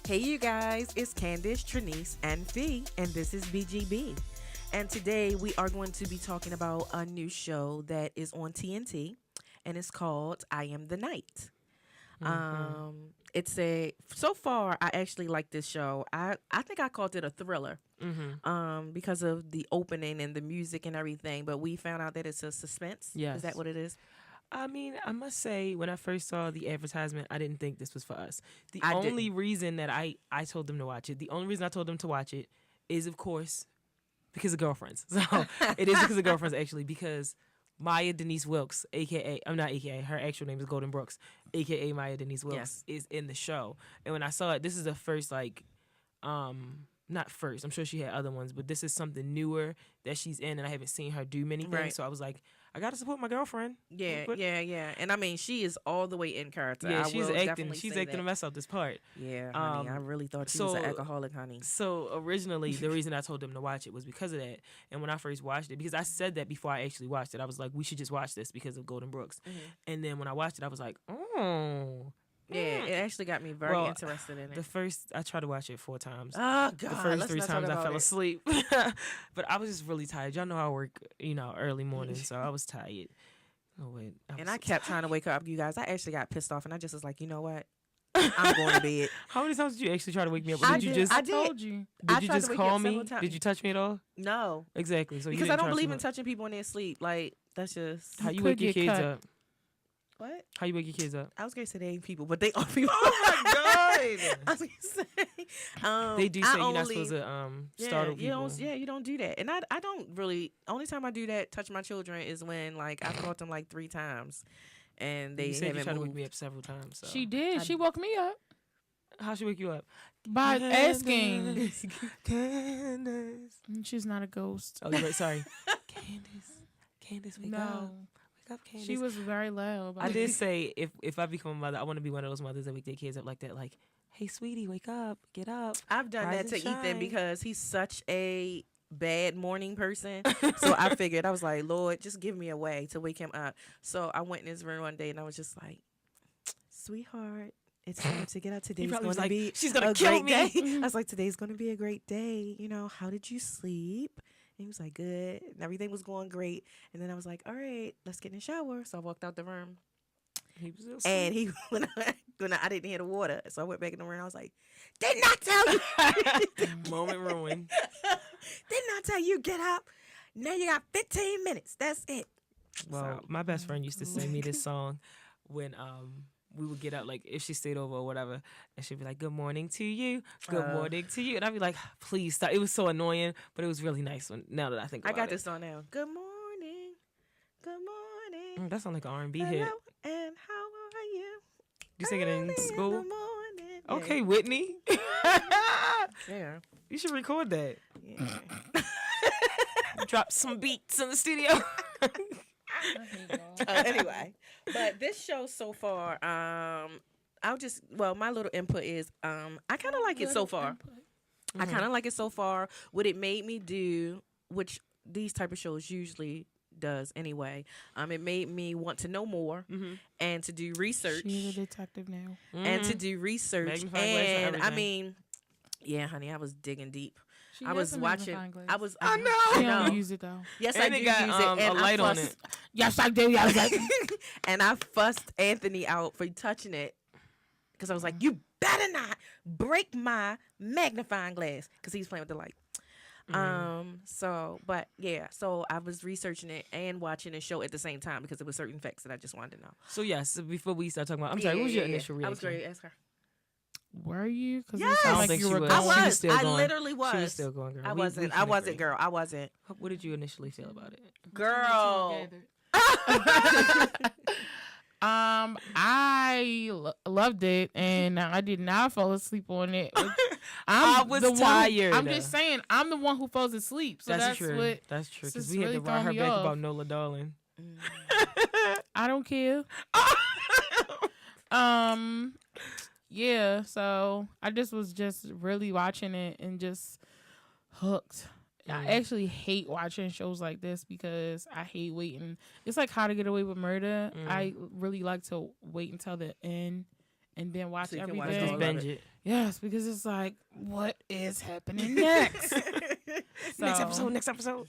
Hey, you guys, it's Candice, Trinice, and Fee, and this is BGB. And today we are going to be talking about a new show that is on TNT, and it's called I Am the Night. So far I actually like this show. I think I called it a thriller. Because of the opening and the music and everything, but we found out that it's a suspense. Yes. Is that what it is? I mean, I must say, when I first saw the advertisement, I didn't think this was for us. The I only didn't. reason that I told them to watch it, the only reason I told them to watch it is, of course, because of girlfriends. So it is because of girlfriends, actually, because Maya Denise Wilkes, her actual name is Golden Brooks, a.k.a. Maya Denise Wilkes, is in the show. And when I saw it, this is the first, not first, I'm sure she had other ones, but this is something newer that she's in, and I haven't seen her do many things. Right. So I was like, I got to support my girlfriend. Yeah. And I mean, she is all the way in character. Yeah, I she's will acting. definitely She's say acting that. to mess up this part. Yeah, honey, I really thought she was an alcoholic, honey. So originally, the reason I told them to watch it was because of that. And when I first watched it, because I said that before I actually watched it, I was like, we should just watch this because of Golden Brooks. And then when I watched it, I was like, oh. Yeah, it actually got me very interested in it. I tried to watch it 4 times. Oh, God. The first let's 3 not talk times I about fell it. asleep. But I was just really tired. Y'all know I work, early morning, so I was tired. Oh, wait. And I kept trying to wake her up, you guys. I actually got pissed off, and I just was like, you know what? I'm going to bed. How many times did you actually try to wake me up? Or I did you did. just? I did. told you. I Did you tried to just wake you call up me? several times. Did you touch me at all? No. Exactly. So you Because I didn't don't try believe too in much. touching people in their sleep. Like, that's just... How you could wake your get kids cut. up? What? How you wake your kids up? I was going to say they ain't people, but they are people. Oh my God! I was going to say... They do say I you're not only- supposed to startle people. You don't do that. And I don't really... Only time I do that, touch my children, is when, like, I've caught them, like, 3 times. And they You said you haven't tried to moved. wake me up several times. So. She did. She woke me up How she wake you up? by asking. Candace. She's not a ghost. Oh, you're right. Sorry. Candace, wake up. No. Wake up, Candace. She was very loud. I did say if I become a mother, I want to be one of those mothers that wake their kids up like that. Like, hey, sweetie, wake up, get up. I've done Rise that to and shine. Ethan because he's such a bad morning person. So I figured, I was like, Lord, just give me a way to wake him up. So I went in his room one day and I was just like, sweetheart, it's time to get up. Today's probably going was to like, be "She's gonna a kill great me." day. I was like, today's going to be a great day. How did you sleep? And he was like, good. And everything was going great. And then I was like, all right, let's get in the shower. So I walked out the room. He was still And he, when I didn't hear the water, so I went back in the room. I was like, did not tell you. moment ruined. Did not tell you get up. Now you got 15 minutes. That's it. Well, my best friend used to sing me this song when we would get up, like if she stayed over or whatever, and she'd be like, "Good morning to you, good morning to you," and I'd be like, "Please stop." It was so annoying, but it was really nice. Now that I think I about got it. this on now. Good morning. Good morning. That sounds like an R&B Hello, hit. and how are you? You sing it in Early school? the morning. Okay, Whitney. Yeah. You should record that. Yeah. Drop some beats in the studio. Anyway, but this show so far, my little input is, I kind of like it so far. I kind of like it so far. What it made me do, which these type of shows usually does anyway, it made me want to know more and to do research. She's a detective now. And to do research. Magnifying glass and And I everything. mean, yeah, honey, I was digging deep. She I has was a watching. magnifying I glass. was. I know. She I don't know. use it though. Yes, And I it do got, use it. And a light on fussed, it. Yes, I do. Yes, I do. And I fussed Anthony out for touching it because I was like, "You better not break my magnifying glass," because he was playing with the light. So I was researching it and watching the show at the same time because there were certain facts that I just wanted to know. So yes, before we start talking about, I'm sorry, what was your initial reaction? I was ready to ask her. Were you? Because Yes! it I sounded don't like think you she were was. I going. She was was. still I going. literally was. She was still going, girl. I We wasn't. can I wasn't, agree. girl. I wasn't. What did you initially feel about it? Girl. I loved it, and I did not fall asleep on it. I was tired. I'm just saying, I'm the one who falls asleep. So that's true. what. That's true. Because this we had really to ride her throwing me back off. about Nola Darling. I don't care. Yeah. So I just was really watching it and just hooked. I actually hate watching shows like this because I hate waiting. It's like How to Get Away with Murder. I really like to wait until the end and then watch So you can watch everything. all of binge it. it. Yes, because it's like, what is happening next? Next So, episode.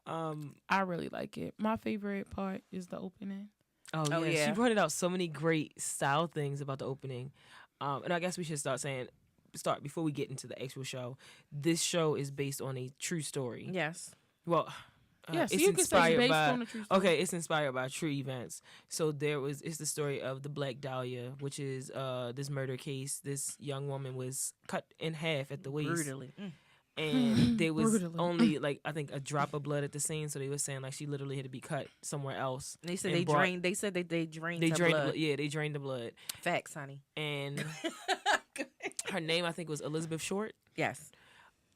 I really like it. My favorite part is the opening. Oh Oh, yeah. yeah. She pointed out so many great style things about the opening. And I guess we should start before we get into the actual show. This show is based on a true story. Yes. Well, Yeah, so it's you can say inspired based by on a true story. okay, it's inspired by true events. So it's the story of the Black Dahlia, which is this murder case. This young woman was cut in half at the waist, Brutally. and there was Brutally. only like I think a drop of blood at the scene. So they were saying like she literally had to be cut somewhere else. They said and they brought- drained. They said that they drained. They her drained blood. the blood. Yeah, they drained the blood. Facts, honey. And her name I think was Elizabeth Short. Yes.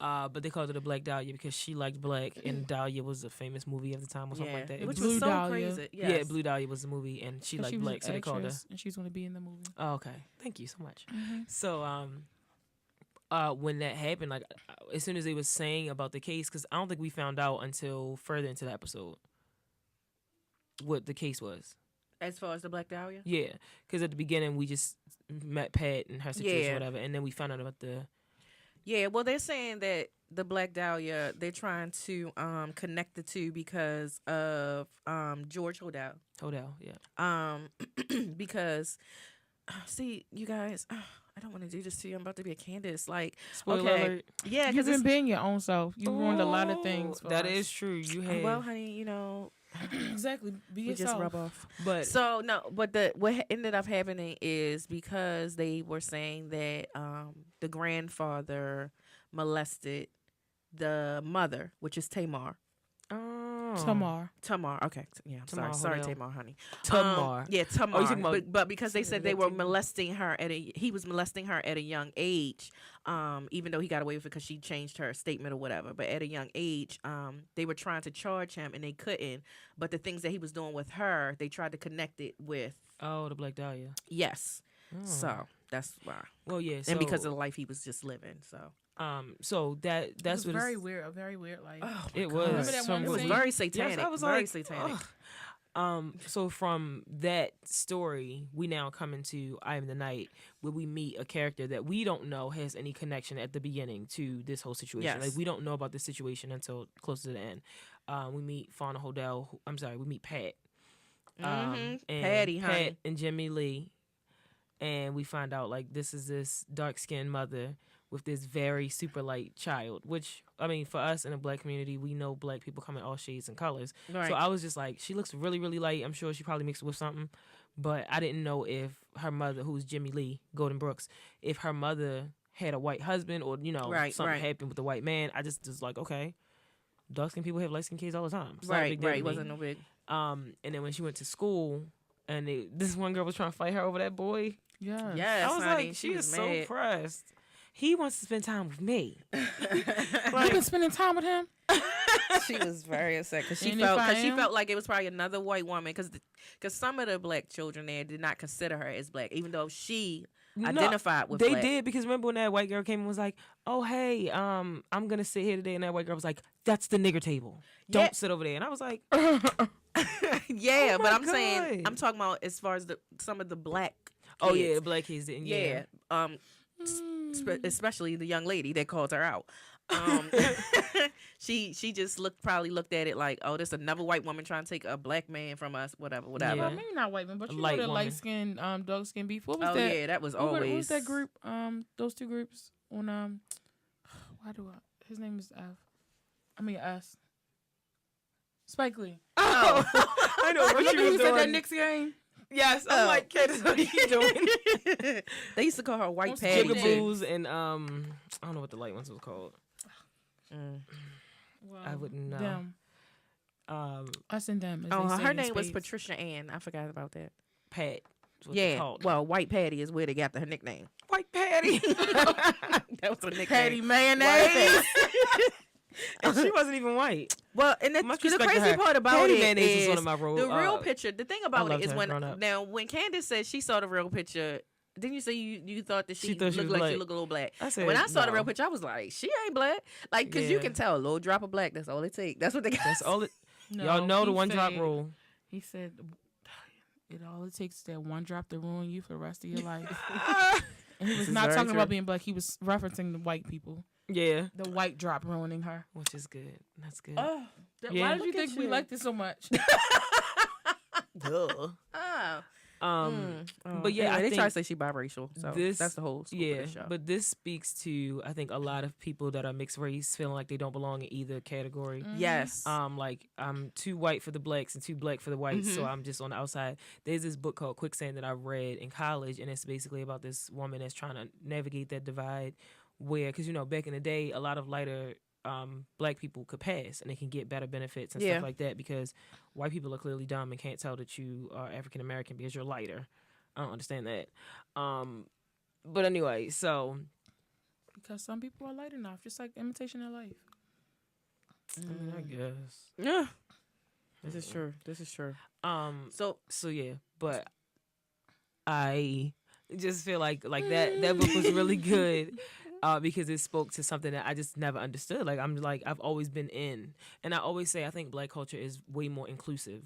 But they called her the Black Dahlia because she liked black, and Dahlia was a famous movie at the time or something like that. Which Blue was so Dahlia. crazy. Yes. Yeah, Blue Dahlia was the movie, and she liked was black, an so they called her. actress, and she's going to be in the movie. Oh, okay, thank you so much. So, when that happened, like as soon as they was saying about the case, because I don't think we found out until further into the episode what the case was. As far as the Black Dahlia. Yeah, because at the beginning we just met Pat and her situation, Yeah. or whatever, and then we found out about the. Yeah, well, they're saying that the Black Dahlia, they're trying to connect the two because of George Hodel. Hodel, yeah. Because see, you guys, I don't want to do this to you. I'm about to be a Candace. Like, Spoiler okay, alert. yeah, You've because been being your own self. You ruined a lot of things. For That us. is true. You had, well, honey, you know, exactly. Be we yourself. just rub off. but So no, but what ended up happening is because they were saying that the grandfather molested the mother, which is Tamar. Tamar. Okay. Yeah, I'm Tamar sorry, Hodel. Tamar, honey. Tamar. Yeah, Tamar. Oh, you talking about- but because they said they were Tamar. molesting her he was molesting her at a young age. Even though he got away with it because she changed her statement or whatever. But at a young age, they were trying to charge him and they couldn't. But the things that he was doing with her, they tried to connect it with Oh, the Black Dahlia. yes. Oh. So that's why. Well, yeah. So, And because of the life he was just living. So so that's That's what very it's- weird. A very weird life. it God. was. Remember that one it was scene? very satanic. Yes, I was very like, satanic. ugh. So from that story, we now come into I Am the Night, where we meet a character that we don't know has any connection at the beginning to this whole situation. Yes. Like we don't know about this situation until close to the end. We meet Fauna Hodel. We meet Pat. And Patty, Pat honey. and Jimmy Lee, and we find out like this is this dark skinned mother with this very super light child. Which I mean, for us in the black community, we know black people come in all shades and colors. Right. So I was just like, she looks really really light. I'm sure she probably mixed it with something, but I didn't know if her mother, who's Jimmy Lee Golden Brooks, if her mother had a white husband or Right, something right. happened with the white man. I just was like, okay, dark skinned people have light skinned kids all the time. It's not a Right, big deal to right. me. Wasn't no big. And then when she went to school, and this one girl was trying to fight her over that boy. Yeah. Yes, I was honey, like, she she was is so mad. pressed. He wants to spend time with me. You been spending time with him? She was very upset because she And if I felt am? like it was probably another white woman because some of the black children there did not consider her as black, even though she identified with they black. did, because remember when that white girl came and was like, "Oh hey, I'm gonna sit here today," and that white girl was like, "That's the nigger table. Don't Yeah. sit over there." And I was like, Yeah, Oh but my I'm saying God. I'm talking about as far as some of the black. "Oh yeah, kids. the black kids didn't." Yeah. Especially the young lady that called her out. She just probably looked at it like, oh, this another white woman trying to take a black man from us, whatever. Yeah. Well, maybe not white men, but A you know light the woman. light skin, dark skin beef. What was Oh that? yeah, that was What always was that group? Those two groups on why do I? His name is F. I mean S. Spike Lee. Oh, I know what Remember you he was was at that doing. Knicks game? Yes, I'm Oh. like, Candace, what are you doing? They used to call her White What's Patty. Jigaboo? too. Jigaboos and I don't know what the light ones was called. Well, I wouldn't know. Them. Um, Us and them. as Oh, they say her in name was spades. Patricia Ann. I forgot about that. Pat. is what they Yeah, called. well, White Patty is where they got her nickname. White Patty. That was a nickname. Patty White mayonnaise. And she wasn't even white. Well, and the Much respect to crazy her. part about Patty it mayonnaise is was one of my role. the real picture. The thing about it loved is her when growing up. when Candace said she saw the real picture, didn't you say you thought that she thought she looked was like she black. looked a little black? I said, When I saw the no. real picture, I was like, she ain't black. Like, because you Yeah. can tell a little drop of black. That's all it takes. That's what they got. That's all it. No, Y'all know the he one drop said- rule. He said, It takes is that one drop to ruin you for the rest of your life. And he was is not very talking true. about being black. He was referencing the white people. Yeah, The white drop ruining her. which is good. That's good. Oh, Yeah. why did you Look at think we you. liked it so much? Duh. Oh. But yeah, I they try to think say she biracial. So this- that's the whole scoop Yeah, of the show. but this speaks to, I think, a lot of people that are mixed race feeling like they don't belong in either category. Yes. Like I'm too white for the blacks and too black for the whites, so Mhm. I'm just on the outside. There's this book called Quicksand that I read in college, and it's basically about this woman that's trying to navigate that divide. Where, because back in the day, a lot of lighter black people could pass and they can get better benefits and Yeah. stuff like that because white people are clearly dumb and can't tell that you are African American because you're lighter. I don't understand that. But anyway, so Because some people are light enough, just like imitation of life. I mean, I guess. Yeah. This is true. This is true. So yeah, but I just feel like that book was really good because it spoke to something that I just never understood. I've always been in, and I always say I think black culture is way more inclusive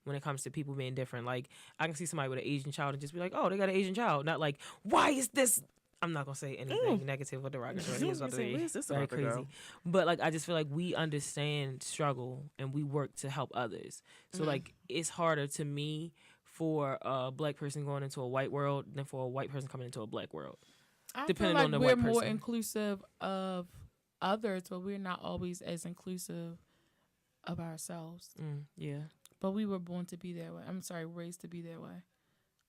when it comes to people being different. Like I can see somebody with an Asian child and just be like, oh, they got an Asian child, not like why is this. I'm not gonna say anything negative or derogatory. It's about to be Where's this very about to go? crazy. But like I just feel like we understand struggle and we work to help others. So like it's harder to me for a black person going into a white world than for a white person coming into a black world. I Depending feel on like the we're white more person. inclusive of others, but we're not always as inclusive of ourselves. Yeah, But we were born to be that way. I'm sorry, raised to be that way.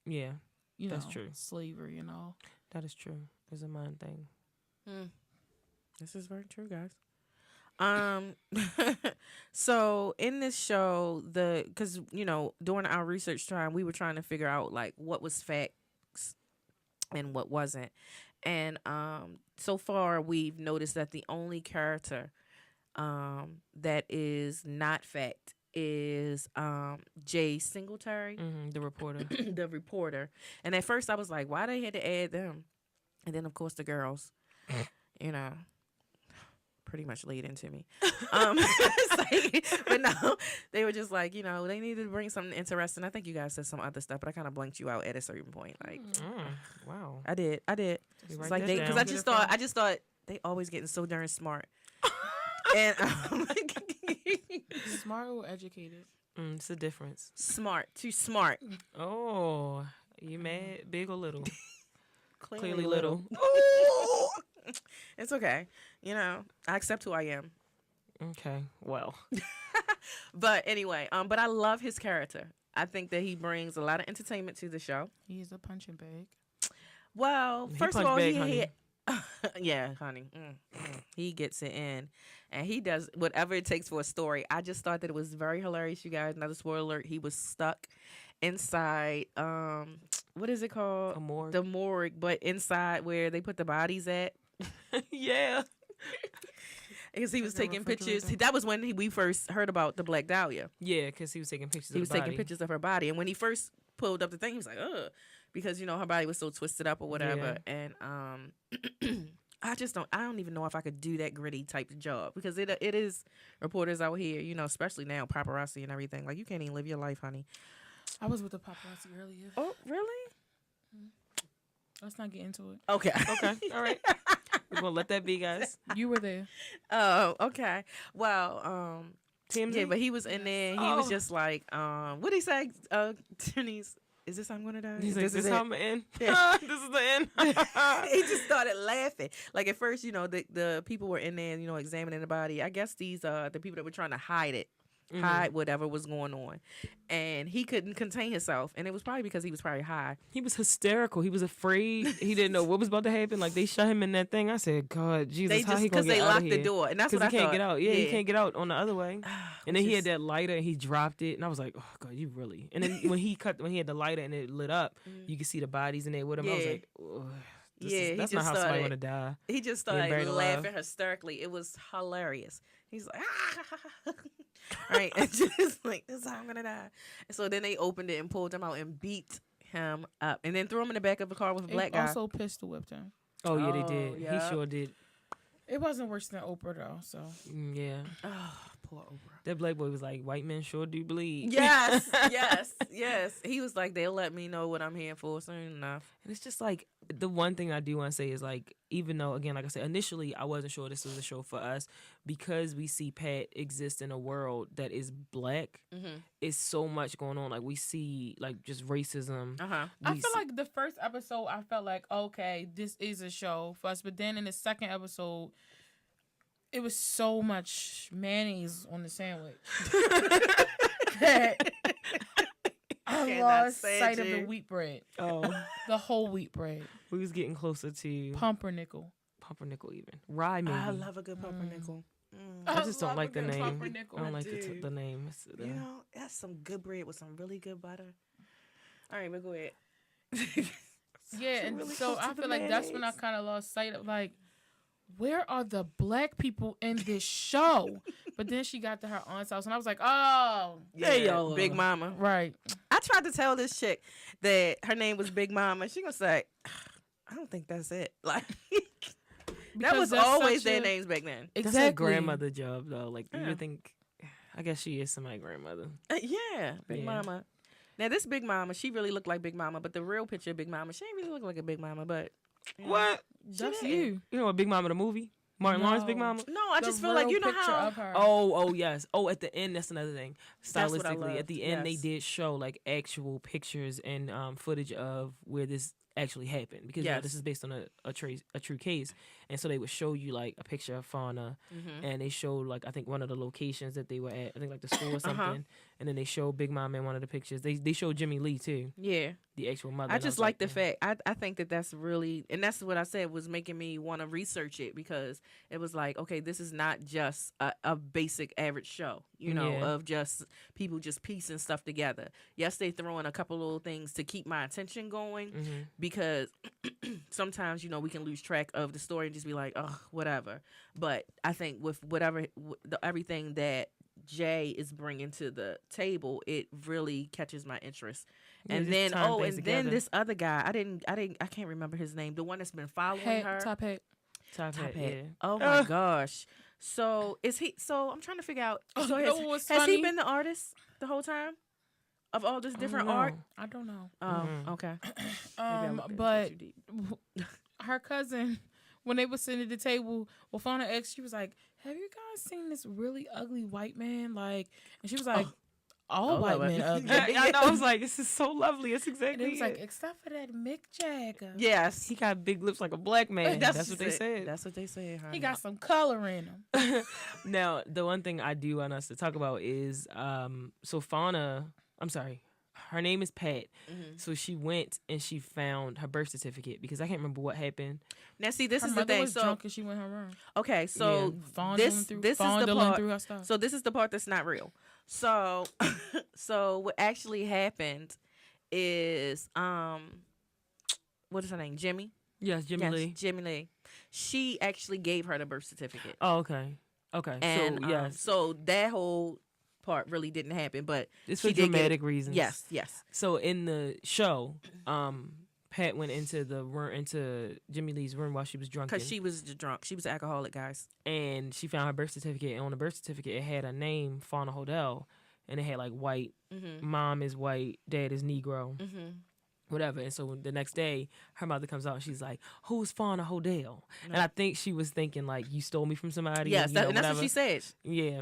yeah, You That's know, true. slavery and all. that is true. It's a mind thing. This is very true, guys. So in this show, because during our research time, we were trying to figure out like what was facts and what wasn't, and so far we've noticed that the only character that is not fact is Jay Singletary, The reporter. the reporter. And at first I was like, why they had to add them? And then of course the girls, pretty much laid into me. It's like, but no, they were just like, they needed to bring something interesting. I think you guys said some other stuff, but I kind of blanked you out at a certain point. Like, Wow. I did. You It's write like that because down. I just thought they always getting so darn smart. And Smart or educated? It's a difference. smart, too smart. Oh, you mad? Big or little? Clearly little. It's okay. I accept who I am. Okay. Well. But anyway, but I love his character. I think that he brings a lot of entertainment to the show. He's a punching bag. Well, He first of punch all, bag, he honey. yeah, honey. He gets it in. And he does whatever it takes for a story. I just thought that it was very hilarious, you guys. Another spoiler alert. He was stuck inside, what is it called? A morgue. The morgue, but inside where they put the bodies at. Yeah. Because he was Like a taking pictures. refrigerator. That was when we first heard about the Black Dahlia. Yeah, because he was taking pictures He of was the taking body. pictures of her body. And when he first pulled up the thing, he was like, ugh. Because, her body was so twisted up or whatever. And I don't even know if I could do that gritty type of job. Because it is reporters out here, especially now, paparazzi and everything. Like, you can't even live your life, honey. I was with the paparazzi earlier. Oh, really? Let's not get into it. Okay. Okay. All right. We're going to let that be, guys. You were there. Oh, okay. Well, TMZ? yeah, but he was in there. He was just like, what did he say? Denise, is this how I'm gonna die? He's like, this is it?" how I'm going to end. Yeah. This is the end. He just started laughing. Like at first, the people were in there, examining the body. I guess these the people that were trying to hide it. Hide whatever was going on. And he couldn't contain himself. And it was probably because he was probably high. He was hysterical. He was afraid. He didn't know what was about to happen. Like, they shut him in that thing. I said, God, Jesus, how he going to get they out of locked here? the door. And that's Because what he I can't thought. get out. Yeah, he can't get out on the other way. And then he had Just- that lighter and he dropped it. And I was like, oh, God, you really. And then when he had the lighter and it lit up, you could see the bodies in there with him. I was Yeah. like, oh, he that's just not how somebody started- want to die. He just Being started buried alive. laughing hysterically. It was hilarious. He's like, right, and just like, this is how I'm gonna die. And so then they opened it and pulled him out and beat him up, and then threw him in the back of the car with a black They guy. also pistol whipped him. Oh, yeah, they Oh, did. yeah. He sure did. It wasn't worse than Oprah though. So Yeah. Poor Oprah. That black boy was like, white men sure do bleed. Yes, yes. He was like, they'll let me know what I'm here for soon enough. And it's just like, the one thing I do want to say is like, even though, again, like I said, initially I wasn't sure this was a show for us, because we see Pat exist in a world that is black. It's so much going on. Like, we see like just racism. I feel like the first episode, I felt like, okay, this is a show for us. But then in the second episode, it was so much mayonnaise on the sandwich that I lost sight of the wheat bread. Oh, The whole wheat bread. we was getting closer to Pumpernickel. even rye. Maybe I love a good pumpernickel. I just don't love like a the good name. pumpernickel. I don't like do. the name. You know, that's some good bread with some really good butter. All right, but go ahead. Yeah, and really so close to I the feel like that's when I mayonnaise. kind of lost sight of like, where are the black people in this show? But then she got to her aunt's house, and I was like, oh, There y'all are. Big Mama. right. I tried to tell this chick that her name was Big Mama. She gonna say, I don't think that's it. Like that Because was that's always such their a- names back then. That's Exactly. a grandmother job though. Like, you Yeah. would think, I guess she is somebody's grandmother. Yeah, Big Yeah. Mama. Now this Big Mama, she really looked like Big Mama, but the real picture of Big Mama, she ain't really look like a Big Mama. But you know. What? That's didn't. you. You know what, Big Mama the movie? Martin Lawrence Big No. Mama? No, I The just feel like you real know picture how. of her. Oh, yes. Oh, at the end, that's another thing. That's what I Stylistically, loved, at the end, yes. they did show like actual pictures and footage of where this actually happened, because you know, Yes. this is based on a true case, and so they would show you like a picture of Fauna, and they showed like I think one of the locations that they were at, I think like the school or something, and then they showed Big Mama in one of the pictures. They showed Jimmy Lee too, Yeah, the actual mother. I and just was like the yeah. fact. I think that's really, and that's what I said was making me want to research it, because it was like, okay, this is not just a basic average show, you know, Yeah. of just people just piecing stuff together. Yes, they throw in a couple little things to keep my attention going, because sometimes, you know, we can lose track of the story and just be like, oh, whatever. But I think with everything that Jay is bringing to the table, it really catches my interest. Yeah, And just then tying things together. this other guy, I can't remember his name. The one that's been following Hat, her. top hat. Top hat, Top hat. yeah. Oh my gosh. So is he? So I'm trying to figure out. Oh, So you know what was has he funny? been the artist the whole time of all this different know. art? I don't know. Oh, okay. Maybe I looked into But it too deep. her cousin, when they were sitting at the table, well, Fauna asked, she was like, have you guys seen this really ugly white man? Like, and she was like, all white men ugly. I know. I was like, this is so lovely. It's And exactly it was like, it. except for that Mick Jagger. Yes. He got big lips like a black man. That's what they it. said. That's what they said. He got some color in him. Now, the one thing I do want us to talk about is, so Fauna, I'm sorry, her name is Pat. So she went and she found her birth certificate, because I can't remember what happened. Now, see, this Her is the mother thing. was So, drunk and she went in her room. okay, so Fondling this through, is the fondling part. through her stuff. So this is the part that's not real. So, so what actually happened is, what is her name? Jimmy. Yes, Jimmy Lee. Jimmy Lee. She actually gave her the birth certificate, Oh, okay. Okay. and so, yes. so that whole part really didn't happen, but It's she for did get- dramatic reasons. yes, yes, So in the show, Pat went into the room, into Jimmy Lee's room while she was drunk, because she was drunk. She was an alcoholic, guys. and she found her birth certificate. And on the birth certificate, it had a name, Fauna Hodel, and it had like white. Mom is white, dad is Negro, whatever. And so the next day, her mother comes out and she's like, "Who's Fauna Hodel?" And I think she was thinking like, "You stole me from somebody." Yes, you know, and that's what whatever. she said. Yeah.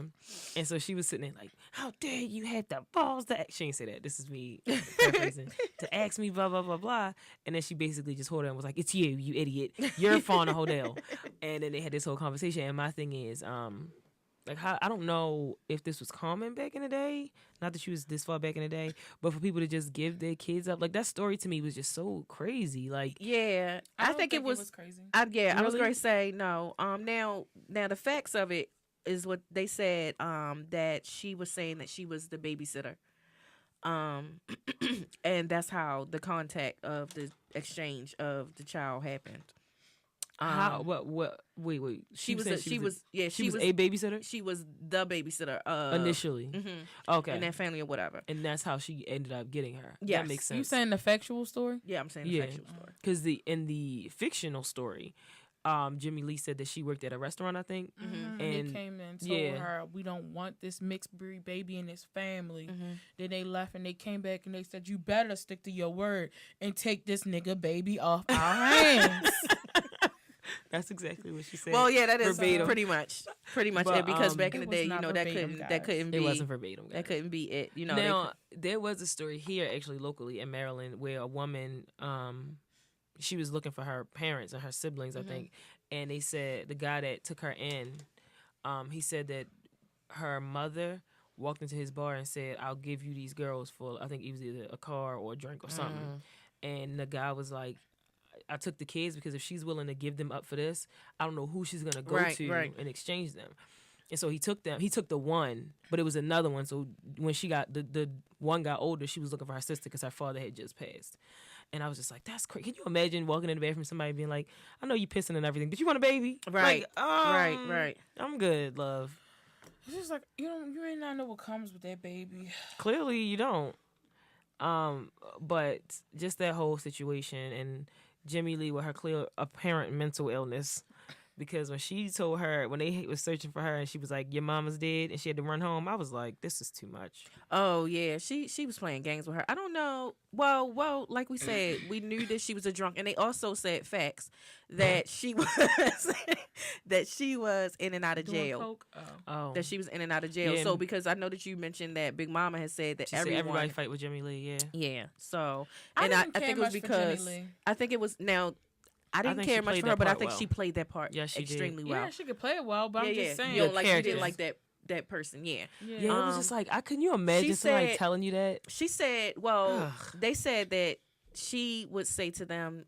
And so she was sitting there like, "How dare you had the balls to ask?" She didn't say that. This is me paraphrasing. To ask me blah, blah, blah, blah. And then she basically just hold her and was like, "It's you, you idiot. You're Fauna Hodel." And then they had this whole conversation. And my thing is, like, I don't know if this was common back in the day. Not that she was this far back in the day, but for people to just give their kids up. Like, that story to me was just so crazy. Like, Yeah, I I don't think it was. crazy. I was Really? going to say no. Now the facts of it is what they said. That she was saying that she was the babysitter. And that's how the contact of the exchange of the child happened. how, what, wait. She was. said She was. Yeah, she was a babysitter? She was the babysitter Initially. Okay. in that family or whatever. And that's how she ended up getting her. Yes. That makes sense. You saying the factual story? Yeah, I'm saying the Yeah. factual story. Because in the fictional story, Jimmy Lee said that she worked at a restaurant, I think. And And they came in and told yeah. her, we don't want this mixed breed baby in this family. Then they left and they came back and they said, you better stick to your word and take this nigga baby off our hands. That's exactly what she said. Well, yeah, that is verbatim. pretty much But, it, because back in the It was day, not verbatim, that couldn't be It wasn't verbatim. Guys. that couldn't be it. You know, Now, there was a story here, actually, locally in Maryland, where a woman, she was looking for her parents and her siblings, I think, and they said the guy that took her in, he said that her mother walked into his bar and said, I'll give you these girls for, I think it was either a car or a drink or something. And the guy was like, I took the kids because if she's willing to give them up for this, I don't know who she's going to go to and exchange them. And so he took them. He took the one, but it was another one. So when she got, the one got older, she was looking for her sister because her father had just passed. And I was just like, that's crazy. Can you imagine walking in the bathroom, somebody being like, I know you pissing and everything, but you want a baby? Right. Like, Right. I'm good, love. It's just like, you may not know what comes with that baby. Clearly you don't. But just that whole situation and Jimmy Lee with her clear apparent mental illness, because when she told her, when they was searching for her and she was like, your mama's dead, and she had to run home, I was like, this is too much. Oh yeah, she was playing games with her. I don't know. Well, like we said, we knew that she was a drunk, and they also said facts that she was in and out of Doing jail. coke? Oh, That she was in and out of jail. Yeah. So because I know that you mentioned that Big Mama has said that she said everyone, everybody fight with Jimmy Lee, yeah. So I and didn't I care think it was much for because Jenny Lee. I think it was now. I didn't think care she much played for her, that but I part think well. she played that part Yeah, she did. extremely well. Yeah, she could play it well, but I'm just saying. You don't like you characters. didn't like that person, yeah. Yeah, it was just like, couldn't you imagine she somebody said- telling you that? She said, well, Ugh. they said that she would say to them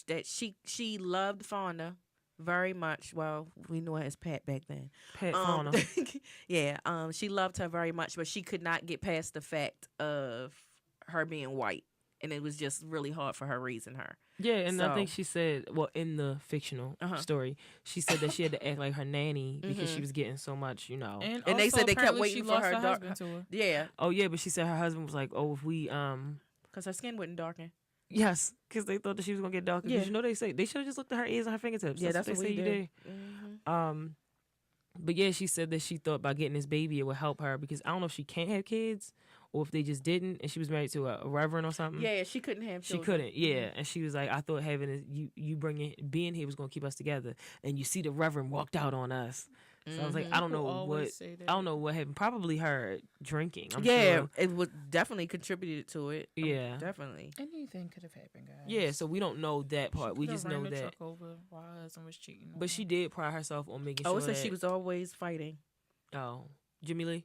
that she loved Fauna very much. Well, we knew her as Pat back then. Pat Fauna. Yeah, she loved her very much, but she could not get past the fact of her being white. And it was just really hard for her raising her. Yeah, and I think So- she said, well, in the fictional story, she said that she had to act like her nanny because she was getting so much, you know. And they also, said they kept apparently waiting she for lost her her dark- husband to her. Yeah, Oh, yeah, but she said her husband was like, oh, if we, because her skin wouldn't darken. yes, because they thought that she was going to get darker. Because Yeah. you know they should have just looked at her ears and her fingertips. Yeah, that's what they say you do. Mm-hmm. But yeah, she said that she thought by getting this baby, it would help her because I don't know if she can't have kids or if they just didn't and she was married to a reverend or something. Yeah, she couldn't have She children. couldn't, yeah. And she was like, I thought having this, you being here was going to keep us together. And you see the reverend walked out on us. So I was like, I don't know People what, always say that. I don't know what happened. Probably her drinking. I'm Yeah, sure. it was definitely contributed to it. Yeah. Definitely. Anything could have happened, guys. Yeah, so we don't know that part. She We coulda just ran know the that. truck over while her husband was cheating. on But her. she did pride herself on making Oh, sure it said that she was always fighting. Oh, Jimmy Lee.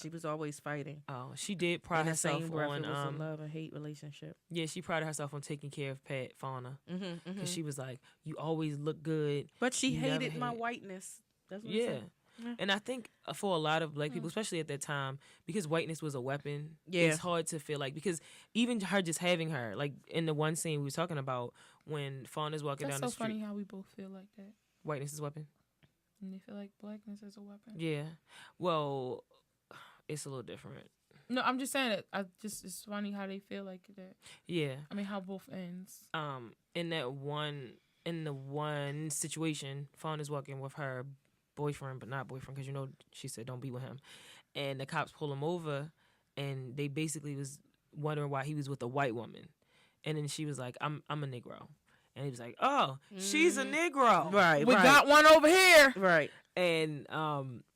She was always fighting. Oh, she did pride In the herself same breath, on it was a love and hate relationship. yeah, she prided herself on taking care of Pat Fauna Mm-hmm, because she was like, you always look good. but she you never hated my had- whiteness. That's what Yeah. it said. Yeah. And I think for a lot of black people, especially at that time, because whiteness was a weapon, Yeah. it's hard to feel like, because even her just having her, like in the one scene we were talking about when Fauna's walking That's down so the street, funny how we both feel like that. whiteness is a weapon. And they feel like blackness is a weapon. Yeah. Well, it's a little different. No, I'm just saying that. It's funny how they feel like that. Yeah. I mean, how both ends. In the one situation, Fauna's walking with her boyfriend, but not boyfriend, because she said don't be with him, and the cops pull him over, and they basically was wondering why he was with a white woman, and then she was like, I'm a Negro, and he was like, oh, she's a Negro, Right. We got one over here. Right. and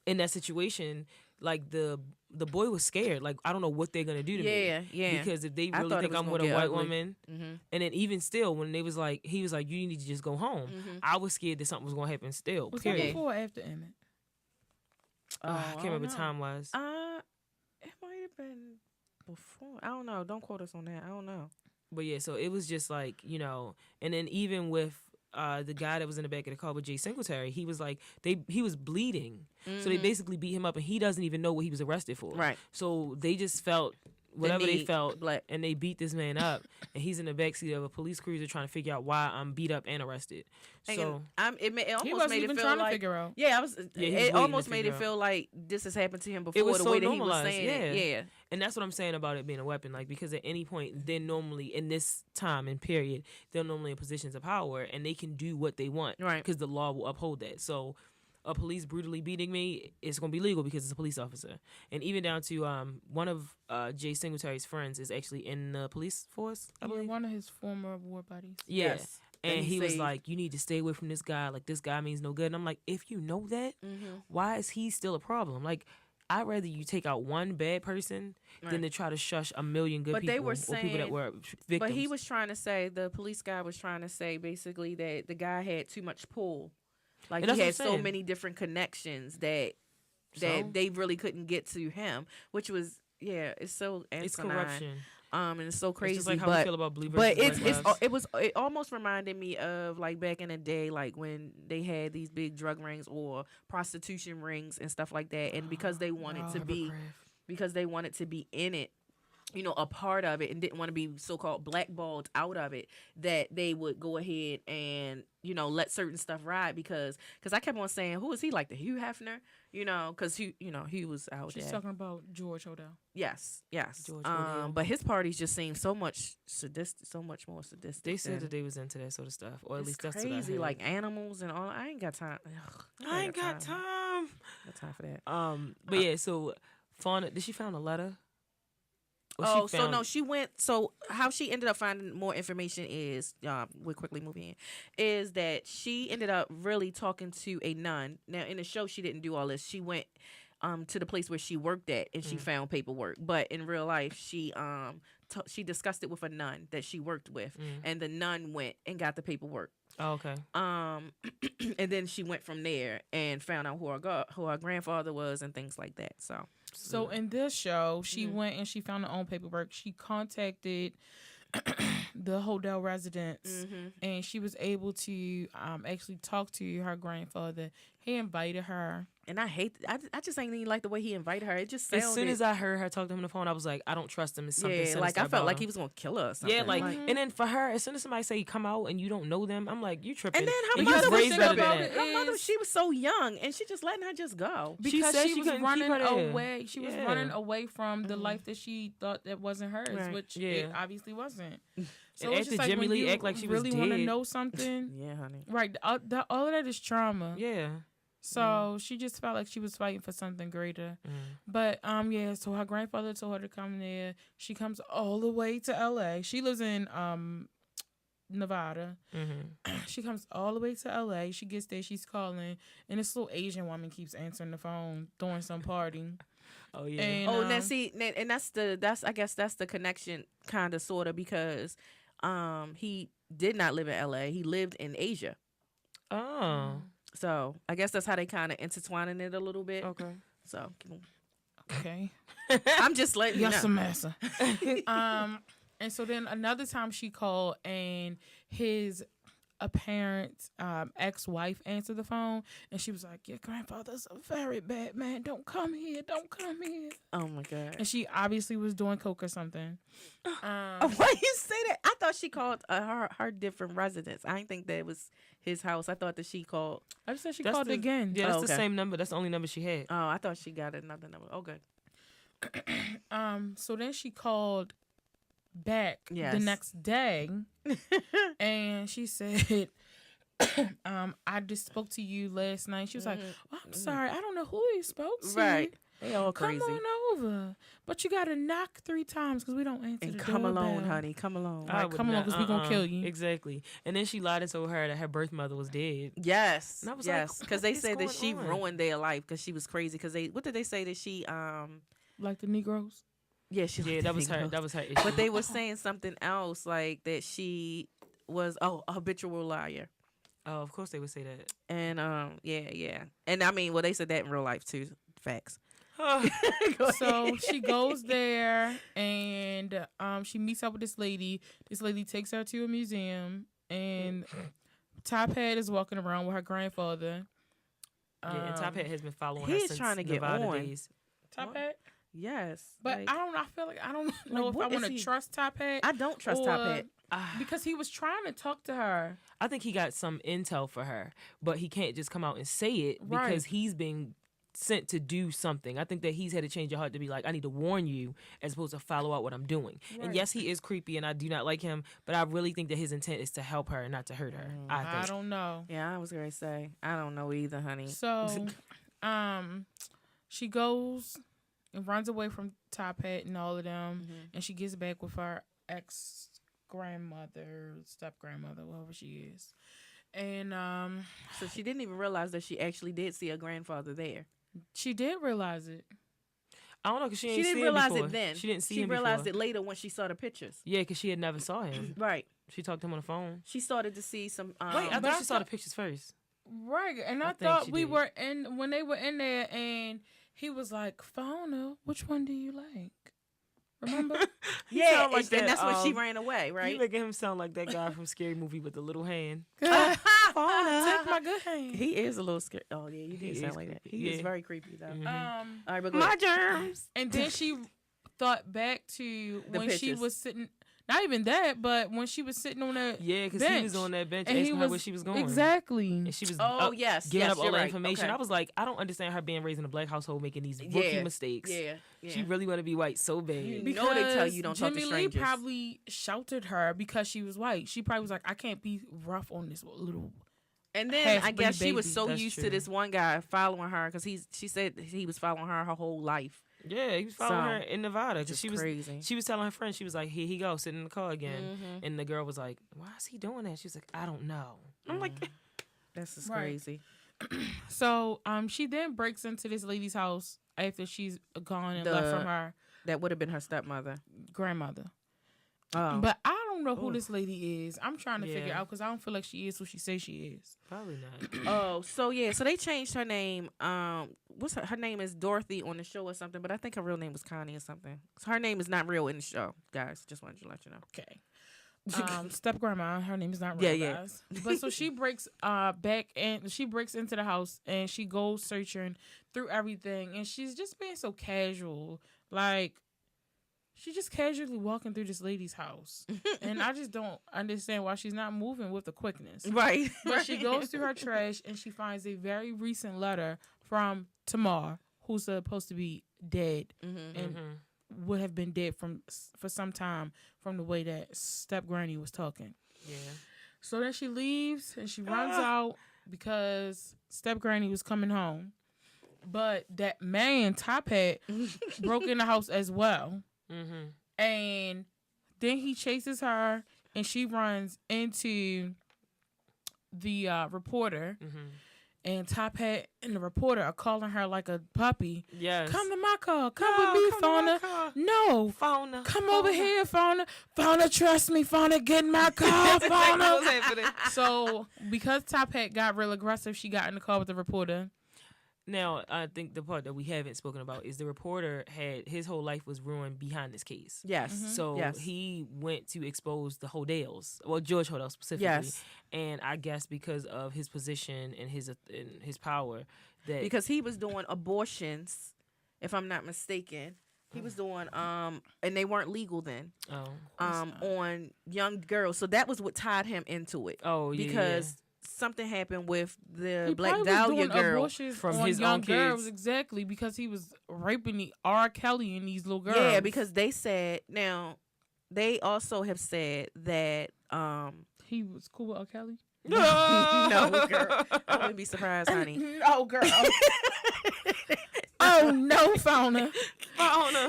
in that situation, like the boy was scared, like I don't know what they're gonna do to me. Yeah. Because if they I really thought it think was I'm gonna with a get white ugly. woman, Mm-hmm. and then even still, when he was like, you need to just go home. I was scared that something was gonna happen still. Was that Period. before or after Emmett? I can't remember time wise. It might have been before. I don't know. Don't quote us on that. I don't know. But yeah, so it was just like, and then even with the guy that was in the back of the car with Jay Singletary, he was like, he was bleeding. So they basically beat him up and he doesn't even know what he was arrested for. Right. So they just felt whatever they need felt, black. and they beat this man up, and he's in the backseat of a police cruiser trying to figure out why I'm beat up and arrested. So It He almost wasn't made it even feel trying to like, figure out. yeah, I was. he was It waiting almost to made figure it out. feel like this has happened to him it before. was The so way that he was normalized, saying it, yeah. And that's what I'm saying about it being a weapon. Like, because at any point, they're normally, in this time and period, they're normally in positions of power, and they can do what they want. Right. Because the law will uphold that. So a police brutally beating me, it's going to be legal because it's a police officer. And even down to one of Jay Singletary's friends is actually in the police force, I Yeah, believe. one of his former war buddies. Yeah. Yes. And he was saved- like, you need to stay away from this guy. Like, this guy means no good. And I'm like, if you know that, Mhm. why is he still a problem? Like, I'd rather you take out one bad person than Right. to try to shush a million good But people they were or people that saying- were victims. But he was trying to say, the police guy was trying to say basically that the guy had too much pull. Like, And that's he what had I'm so saying. many different connections that So? they really couldn't get to him, which was, yeah, it's so It's asinine. corruption. And it's so crazy. It's just like how we but feel about Blue but versus Black Lives. it almost reminded me of like back in the day, like when they had these big drug rings or prostitution rings and stuff like that, and because they wanted to be in it, you know, a part of it, and didn't want to be so-called blackballed out of it, that they would go ahead and, you know, let certain stuff ride because I kept on saying, who is he, like the Hugh Hefner, you know, because he was out She's there. talking about George Hodel. Yes. George Hodel. But his parties just seem so much more sadistic. They said than- that they was into that sort of stuff, or at it's least that's what I crazy, heard. like animals and all. I ain't got time. Ugh, I ain't got time. Got time for that. But yeah, so Fauna, did she found a letter? Or She went. So how she ended up finding more information is, we're quickly moving in, is that she ended up really talking to a nun. Now in the show, she didn't do all this. She went to the place where she worked at, and she found paperwork. But in real life, she discussed it with a nun that she worked with, and the nun went and got the paperwork. Oh, okay. And then she went from there and found out who her grandfather was and things like that. So in this show, she went and she found her own paperwork. She contacted the Hodel residents, and she was able to actually talk to her grandfather. He invited her. And I just ain't even like the way he invited her. It just sounded, As soon as I heard her talk to him on the phone, I was like, I don't trust him. It's something sinister like I felt about like him. he was gonna kill her or something. Yeah, like, and then for her, as soon as somebody say come out and you don't know them, I'm like, you tripping. and then her you mother was raised better than that. her mother, she was so young, and she just letting her just go. Because said she she was couldn't keep running her there. away. She was Yeah. running away from the life that she thought that wasn't hers, Right. which Yeah. it obviously wasn't. So And it's just after Jimmy when Lee you act like she was really want to dead. know something, Yeah, honey. right? All of that is trauma. Yeah. So she just felt like she was fighting for something greater. But yeah, so her grandfather told her to come there. She comes all the way to LA. She lives in Nevada. She comes all the way to LA. She gets there, she's calling, and this little Asian woman keeps answering the phone, throwing some party. Oh yeah. And, Now see, and that's I guess that's the connection, kind of, sort of, because he did not live in L.A. He lived in Asia. Oh. So I guess that's how they kind of intertwining it a little bit. Okay. So okay. I'm just letting you Yes, know. massa. And so then another time she called, and his apparent ex-wife answered the phone, and she was like, your grandfather's a very bad man. Don't come here. Don't come here. Oh my god. And she obviously was doing coke or something. Why you say that? I thought she called her different residence. I didn't think that was his house. I thought that she called. I just said she That's called the- again. Yeah, that's Oh, the okay. same number. That's the only number she had. Oh, I thought she got another number. Okay. So then she called back Yes. the next day, and she said, I just spoke to you last night. She was like, oh, I'm sorry, I don't know who you spoke to. Right. They all Come crazy. on over. But you got to knock 3 times because we don't answer And the come alone, doorbell. honey. Come alone. All right, come along, 'cause we gonna kill you. Exactly. And then she lied and told her that her birth mother was dead. Yes. And I was yes. like, Because they what is said that going she on? ruined their life because she was crazy. Because what did they say that she Like the Negroes. yeah, she Yeah, liked that the was her. Negroes. That was her issue. But they were saying something else, like that she was a habitual liar. Oh, of course they would say that. And yeah. And I mean, well, they said that in real life too. Facts. So she goes there, and she meets up with this lady. This lady takes her to a museum, and Top Hat is walking around with her grandfather. Yeah, and Top Hat has been following her He's since trying to get Nevada on. days. Top Hat? Yes. But like, I don't know. I feel like I don't know if what I want is to he- trust Top Hat. I don't trust Top or- Hat. because he was trying to talk to her. I think he got some intel for her, but he can't just come out and say it Right. because he's being sent to do something. I think that he's had to change your heart to be like, I need to warn you as opposed to follow out what I'm doing. Right. And yes, he is creepy and I do not like him, but I really think that his intent is to help her and not to hurt her. I think. I don't know. Yeah, I was going to say. I don't know either, honey. So, she goes and runs away from Top Hat and all of them, and she gets back with her ex grandmother, step grandmother, whoever she is, and So she didn't even realize that she actually did see her grandfather there. she did realize it. I don't know because she She ain't didn't seen realize him before. it then. She didn't see She him realized before. it later when she saw the pictures. Yeah, because she had never saw him. Right. She talked to him on the phone. She started to see some. Wait, I but thought I she saw the thought- pictures first. Right, and I think thought she we did. were in when they were in there, and he was like, "Fauna, which one do you like?" Remember? Yeah, sound like and that, that's when she um, ran away, You right? making him sound like that guy from Scary Movie with the little hand. Fauna, take my good hand. He is a little scared. Oh yeah, you He did sound is like that. creepy, He is yeah. very creepy though. Mhm. All right, but go ahead. germs. And then she thought back to The when she pictures. was sitting. Not even that, but when she was sitting on that Yeah, because he was bench, on that bench and he asking her was where she was going. exactly. And she was Oh yes, giving yes, up all you're the right. information. Okay. I was like, I don't understand her being raised in a black household making these rookie Yeah, mistakes. Yeah, yeah. She really want to be white so bad. You know they tell you don't talk to Jimmy Lee strangers. probably sheltered her because she was white. She probably was like, I can't be rough on this little. And then I half-breed guess she was baby. so That's used to true. this one guy following her because she said he was following her whole life. Yeah, he was following So, her in Nevada because Just she was crazy. she was telling her friend, she was like, here he goes, sitting in the car again. Mhm. And the girl was like, why is he doing that? She was like, I don't know. I'm like, This is Right. crazy. So she then breaks into this lady's house after she's gone and left The- from her That would have been her stepmother. grandmother. Oh. But I don't know who Oof. this lady is. I'm trying to figure Yeah. out because I don't feel like she is who she says she is. probably not. Oh, so yeah, so they changed her name. What's her name is Dorothy on the show or something, but I think her real name was Connie or something. So her name is not real in the show, guys. Just wanted to let you know. Okay. Step grandma, her name is not real, Yeah, yeah. guys. But so she breaks back and she breaks into the house and she goes searching through everything and she's just being so casual. Like she's just casually walking through this lady's house. And I just don't understand why she's not moving with the quickness. Right. But she goes through her trash and she finds a very recent letter from Tamar, who's supposed to be dead Mm-hmm. and would have been dead for some time from the way that Step Granny was talking. Yeah. So then she leaves and she runs out because Step Granny was coming home. But that man, Top Hat, broke in the house as well. Mm-hmm. And then he chases her and she runs into the reporter. Mm-hmm. And Top Hat and the reporter are calling her like a puppy. Yes. Come to my car. Come No, with me, come to my Fauna. car. No. Fauna. Come over here, Fauna. Fauna, trust me. Fauna, get in my car, Fauna. What's happening? So, because Top Hat got real aggressive, she got in the car with the reporter. Now, I think the part that we haven't spoken about is the reporter had his whole life was ruined behind this case. Yes. So Yes. he went to expose the Hodels, well, George Hodel specifically. Yes. And I guess because of his position and his power, that Because he was doing abortions, if I'm not mistaken. He was doing and they weren't legal then. On young girls. So that was what tied him into it. oh yeah, Because something happened with the He Black probably was Dahlia doing girl. abortions From on his young own girls, kids. exactly, because he was raping the R. Kelly and these little girls. Yeah, because they said now they also have said that he was cool with R. Kelly. no girl. I wouldn't be surprised, honey. No, girl. Oh no, Fauna.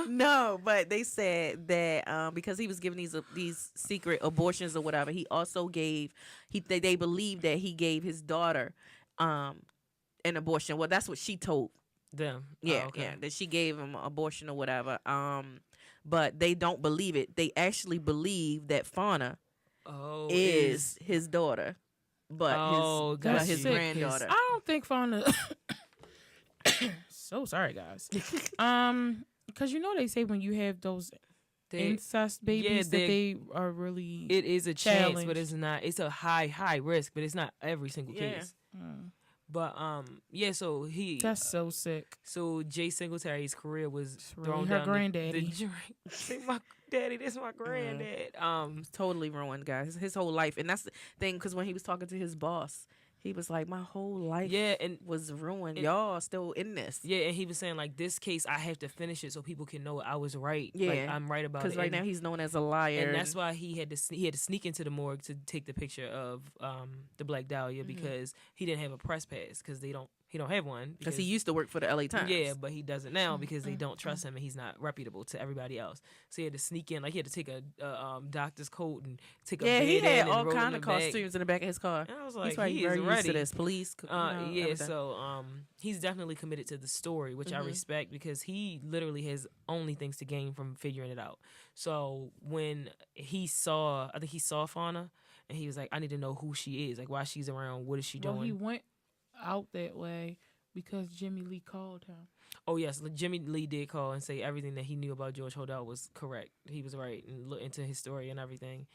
No, but they said that because he was giving these secret abortions or whatever, he also gave they believe that he gave his daughter an abortion. Well, that's what she told. them. Yeah, Oh, okay. yeah, that she gave him an abortion or whatever. But they don't believe it. They actually believe that Fauna Oh, is his daughter, but Oh, his, got but his you. granddaughter. I don't think Fauna. So sorry, guys. Because you know they say when you have those incest babies that they are really. It is a chance, challenged. but it's not. It's a high risk, but it's not every single Yeah. case. But yeah, so he That's so sick. so Jay Singletary's career was really thrown her down granddaddy. the drain. Say my daddy, that's my granddad. Totally ruined, guys. His whole life, and that's the thing. Because when he was talking to his boss, he was like, "My whole life, Yeah, and was ruined. Y'all still in this." yeah, and he was saying like this case, I have to finish it so people can know I was right. Yeah, like, I'm right about it. Because right now he's known as a liar, and that's why he had to sneak into the morgue to take the picture of the Black Dahlia because he didn't have a press pass because he don't have one because he used to work for the LA Times. Yeah, but he doesn't now because they don't trust him and he's not reputable to everybody else. So he had to sneak in, like he had to take a doctor's coat and take a bed he in had and all roll kind in of the bag. costumes in the back of his car. And I was like, He's he very is used ready. to this. Police, Yeah, everything. so he's definitely committed to the story, which I respect because he literally has only things to gain from figuring it out. So when he saw, I think he saw Fauna, and he was like, I need to know who she is, like why she's around, what is she doing? Well, he went out that way because Jimmy Lee called him. Oh yes, Jimmy Lee did call and say everything that he knew about George Hodel was correct. He was right and look into his story and everything,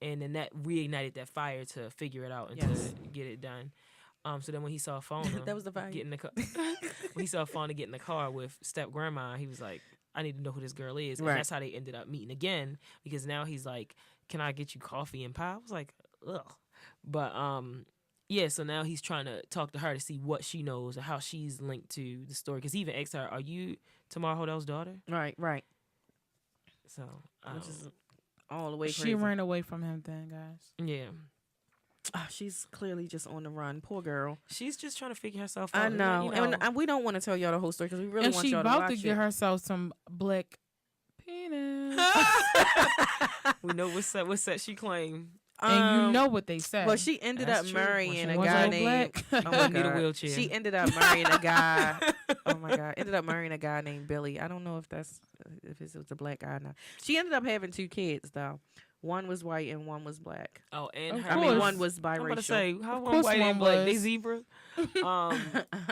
and then that reignited that fire to figure it out and to get it done. So then when he saw Fauna, That was the fire. get in the car. When he saw Fauna get in the car with step grandma, he was like, "I need to know who this girl is." And that's how they ended up meeting again because now he's like, "Can I get you coffee and pie?" I was like, "Ugh," but yeah, so now he's trying to talk to her to see what she knows or how she's linked to the story. Because he even asked her, "Are you Tamar Hodel's daughter?" Right. So, Which is all the way She crazy. ran away from him then, guys. yeah, She's clearly just on the run. Poor girl. she's just trying to figure herself out. I know. You know. And we don't want to tell y'all the whole story because we really And want she y'all to about watch to get it. herself some black penis. We know what set she claimed. And you know what they said. Well, she ended That's up true. marrying a One's guy all named. black. Oh my Need a God. wheelchair. She ended up marrying a guy. Oh my God. Ended up marrying a guy named Billy. I don't know if it was a black guy or not. She ended up having 2 kids though. One was white and one was black. Oh, and Of her. I mean, course. one was biracial. I'm about to say how Of one course white and one black. They was. zebra.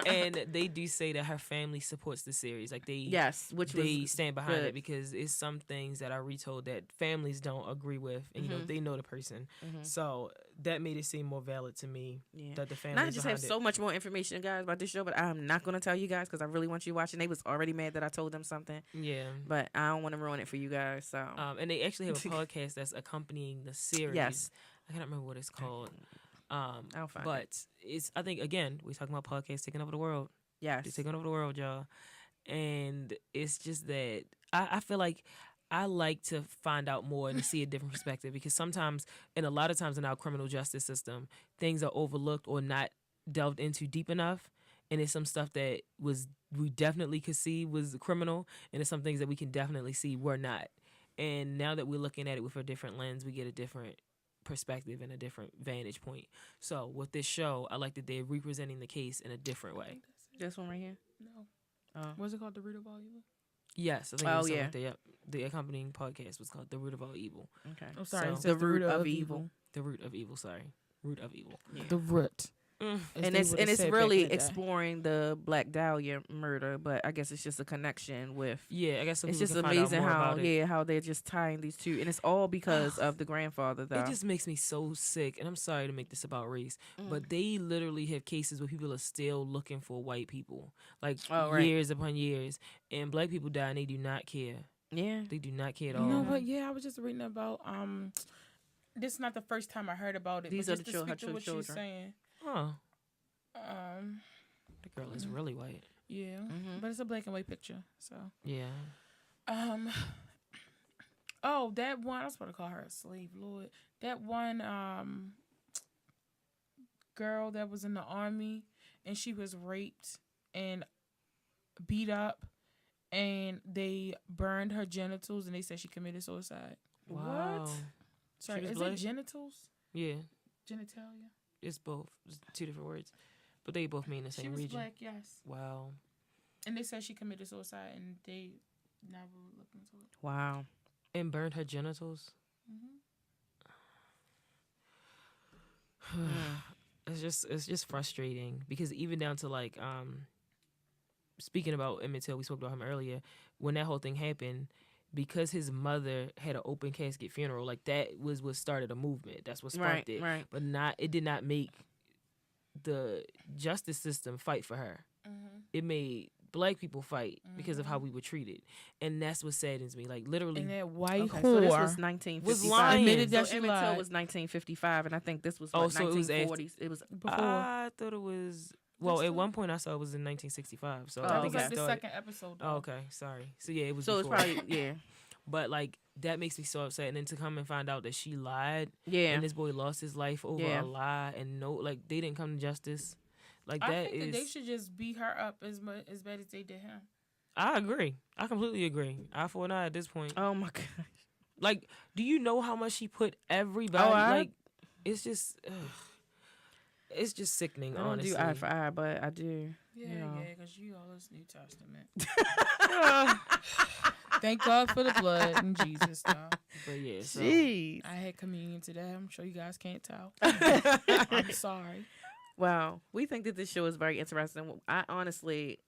And they do say that her family supports the series. Like they Yes, which they was stand behind good. it because it's some things that are retold that families don't agree with, and you know they know the person, so that made it seem more valid to me Yeah. that the family. And I just have so much more information, guys, about this show, but I'm not going to tell you guys because I really want you to watch it. They was already mad that I told them something, Yeah. but I don't want to ruin it for you guys. So And they actually have a podcast that's accompanying the series. Yes. I can't remember what it's called. I'll find But it. it's, I think, again, we're talking about podcasts taking over the world. They're Yes. taking over the world, y'all. And it's just that I feel like I like to find out more and to see a different perspective because sometimes, and a lot of times in our criminal justice system, things are overlooked or not delved into deep enough. And it's some stuff that we definitely could see was criminal, and it's some things that we can definitely see were not. And now that we're looking at it with a different lens, we get a different perspective and a different vantage point. So with this show, I like that they're representing the case in a different way. This one right here. No. What's it called? The Root of All Evil? Yes, I think Oh, it was something yeah. like that. Yep. The accompanying podcast was called The Root of All Evil. Okay. I'm sorry. So- it says The Root of Evil. The Root of Evil, sorry. Root of Evil. The root. Mm. as And they it's would've said back really in the day. exploring the Black Dahlia murder, but I guess it's just a connection with. Yeah, I guess so It's people just can find out amazing more how about it. how they're just tying these two, and it's all because of the grandfather though. It just makes me so sick, and I'm sorry to make this about race, but they literally have cases where people are still looking for white people, like Oh, right. years upon years, and black people die and they do not care. Yeah. They do not care at You all. know what? Yeah, I was just reading about this is not the first time I heard about it. These but are just the to her speak to two what children. she's saying. Huh. Um, The girl is really white. yeah, Mm-hmm. but it's a black and white picture. So, Yeah. oh, that one I was about to call her a slave, Lord. That one girl that was in the army and she was raped and beat up, and they burned her genitals and they said she committed suicide. Wow. Sorry, was is black? it genitals? Yeah. Genitalia? It's both. It's 2 different words, but they both mean the She same was region. black, yes. Wow. And they said she committed suicide, and they never looked into it. Wow. And burned her genitals. It's just frustrating because even down to like speaking about Emmett Till, we spoke about him earlier. When that whole thing happened, because his mother had an open casket funeral, like that was what started a movement. That's what sparked it. Right. But it did not make the justice system fight for her. Mm-hmm. It made Black people fight because of how we were treated, and that's what saddens me. Like literally, And that white Okay, whore so this was 1955. was lying. admitted that So she Emmett Till lied was 1955, and I think this was Oh, what, so it was 1940s. It was before. I thought it was. Well, at one point I saw it was in 1965. So Oh, I that think was it like the started. second episode. Though. Oh, okay, sorry. So yeah, it was. so it's before. probably yeah. But like that makes me so upset, and then to come and find out that she lied, Yeah. and this boy lost his life over Yeah. a lie, and no, like they didn't come to justice. Like I that think is. that they should just beat her up as bad as they did him. I agree. I completely agree. Eye for an eye at this point. Oh my gosh. Like, do you know how much she put everybody? Like, it's just, it's just sickening. I don't honestly, do eye for eye, but I do. Yeah, You know. yeah, because you all this New Testament. Thank God for the blood in Jesus, though. But yeah, so Jeez. I had communion today. I'm sure you guys can't tell. I'm sorry. Wow, we think that this show is very interesting. I honestly,